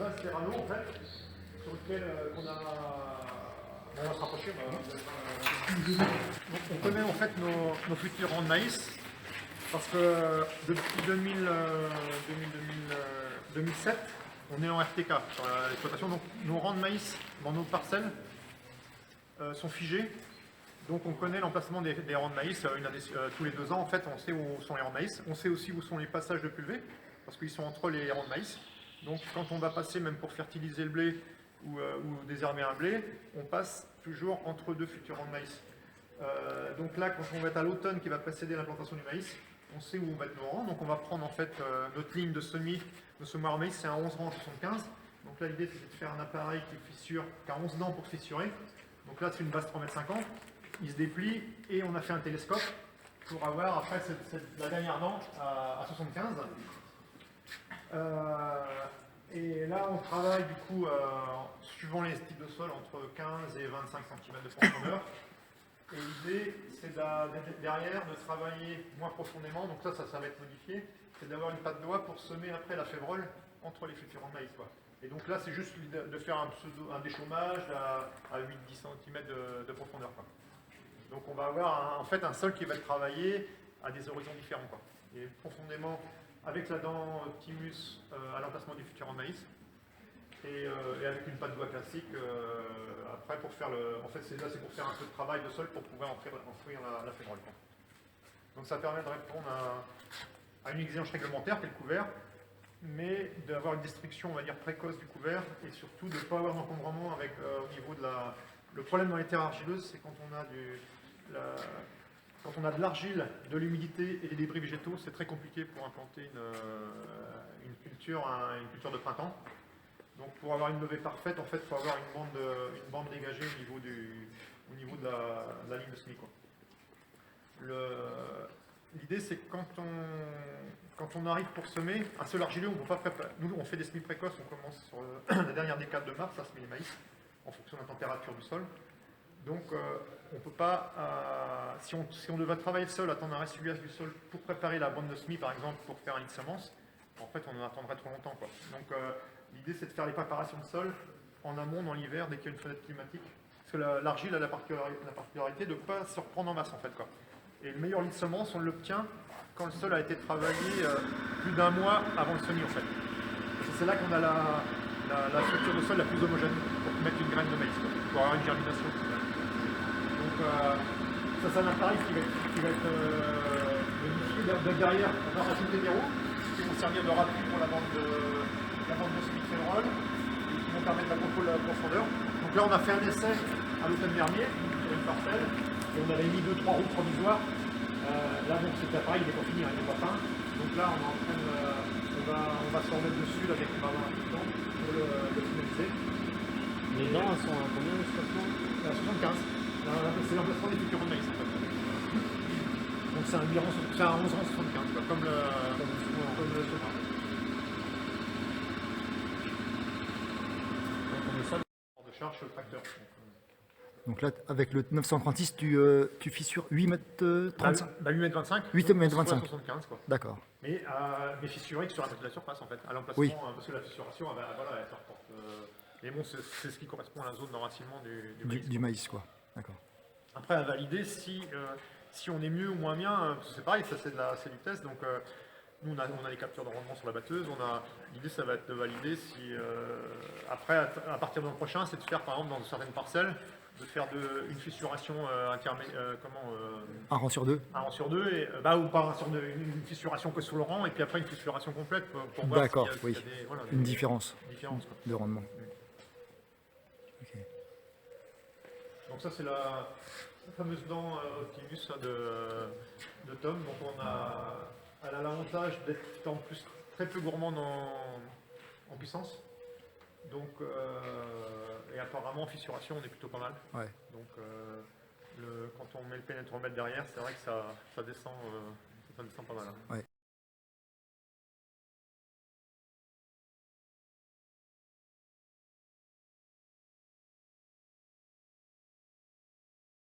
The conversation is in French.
base Terrano en fait, sur lequel on a. Bon, on va se rapprocher. On connaît en fait nos futurs rangs de maïs parce que depuis 2007, on est en RTK sur l'exploitation. Donc nos rangs de maïs dans nos parcelles sont figés. Donc on connaît l'emplacement des rangs de maïs tous les 2 ans. En fait, on sait où sont les rangs de maïs. On sait aussi où sont les passages de pulvées parce qu'ils sont entre les rangs de maïs. Donc quand on va passer, même pour fertiliser le blé ou désherber un blé, on passe toujours entre 2 futurs rangs de maïs. Donc là, quand on va être à l'automne qui va précéder l'implantation du maïs, on sait où on va être nos rangs. Donc on va prendre en fait notre ligne de semis de semoir maïs, c'est un 11 rangs 75. Donc là, l'idée c'est de faire un appareil qui a 11 dents pour fissurer. Donc là, c'est une base 3,50 m. Il se déplie et on a fait un télescope pour avoir après la dernière dent à 75. Et là, on travaille du coup, suivant les types de sol, entre 15 et 25 cm de profondeur. Et l'idée, c'est derrière de travailler moins profondément, donc ça va être modifié, c'est d'avoir une patte d'oie pour semer après la févrole entre les futurs rangs de maïs. Et donc là, c'est juste de faire un déchômage à 8-10 cm de profondeur. Donc on va avoir en fait un sol qui va être travaillé à des horizons différents. Et profondément avec la dent Optimus à l'emplacement du futur en maïs et avec une patte d'oie classique après pour faire en fait c'est pour faire un peu de travail de sol pour pouvoir enfouir la févrole. Donc ça permet de répondre à une exigence réglementaire qui est le couvert, mais d'avoir une destruction on va dire précoce du couvert et surtout de ne pas avoir d'encombrement avec au niveau de la. Le problème dans les terres argileuses, c'est quand on a de l'argile, de l'humidité et des débris végétaux, c'est très compliqué pour implanter une culture de printemps. Donc pour avoir une levée parfaite, en fait, il faut avoir une bande dégagée au niveau de la ligne de semis. L'idée, c'est que quand on arrive pour semer, un sol argileux, on ne peut pas préparer. Nous, on fait des semis précoces, on commence sur la dernière décade de mars à semer les maïs, en fonction de la température du sol. Donc, on ne peut pas, si on devait travailler le sol, attendre un ressuyage du sol pour préparer la bande de semis, par exemple, pour faire un lit de semence, en fait, on en attendrait trop longtemps. Donc, l'idée, c'est de faire les préparations de sol en amont, dans l'hiver, dès qu'il y a une fenêtre climatique. Parce que l'argile a la particularité de ne pas se reprendre en masse, en fait. Et le meilleur lit de semence, on l'obtient quand le sol a été travaillé plus d'1 mois avant le semis, en fait. C'est là qu'on a la structure de sol la plus homogène pour mettre une graine de maïs, pour avoir une germination. Donc ça c'est un appareil qui va être modifié. Derrière, on va rajouter des roues qui vont servir de rappui pour la bande de semis févrole et qui vont permettre la contrôle de la profondeur. Donc là on a fait un essai à l'automne dernier sur une parcelle et on avait mis 2-3 roues provisoires. Là donc cet appareil il n'est pas fini, il n'est pas peint. Donc là on est en train on va se remettre dessus avec une barre à temps pour le finaliser. Les dents elles sont à combien d'espacement? À 75. C'est l'emplacement des futurs de maïs en fait. Donc c'est un 11 rangs 75, comme le semoir. Donc on met ça de charge sur le tracteur. Donc là, avec le 936, tu fissures 8 mètres 35 8 mètres 25. 8 mètres 25. 75 quoi. D'accord. Mais fissuré que sur la surface en fait, à l'emplacement, Oui. Parce que la fissuration, elle se reporte. Mais bon, c'est ce qui correspond à la zone d'enracinement du maïs. Du maïs, quoi. D'accord. Après, à valider si on est mieux ou moins bien, c'est pareil, ça c'est du test. Donc, nous, on a des capteurs de rendement sur la batteuse. L'idée, ça va être de valider si. Après, à partir de l'an prochain, c'est de faire, par exemple, dans certaines parcelles, de faire une fissuration intermédiaire. Un rang sur deux. Un rang sur deux, ou pas un rang sur deux, une fissuration que sur le rang, et puis après une fissuration complète pour voir D'accord, s'il y a, oui. une différence de rendement. Okay. Donc ça c'est la fameuse dent Optimus de Tom. Donc elle a l'avantage d'être en plus très peu gourmande en puissance. Donc et apparemment en fissuration on est plutôt pas mal. Ouais. Donc quand on met le pénétromètre derrière, c'est vrai que ça descend pas mal. Ouais.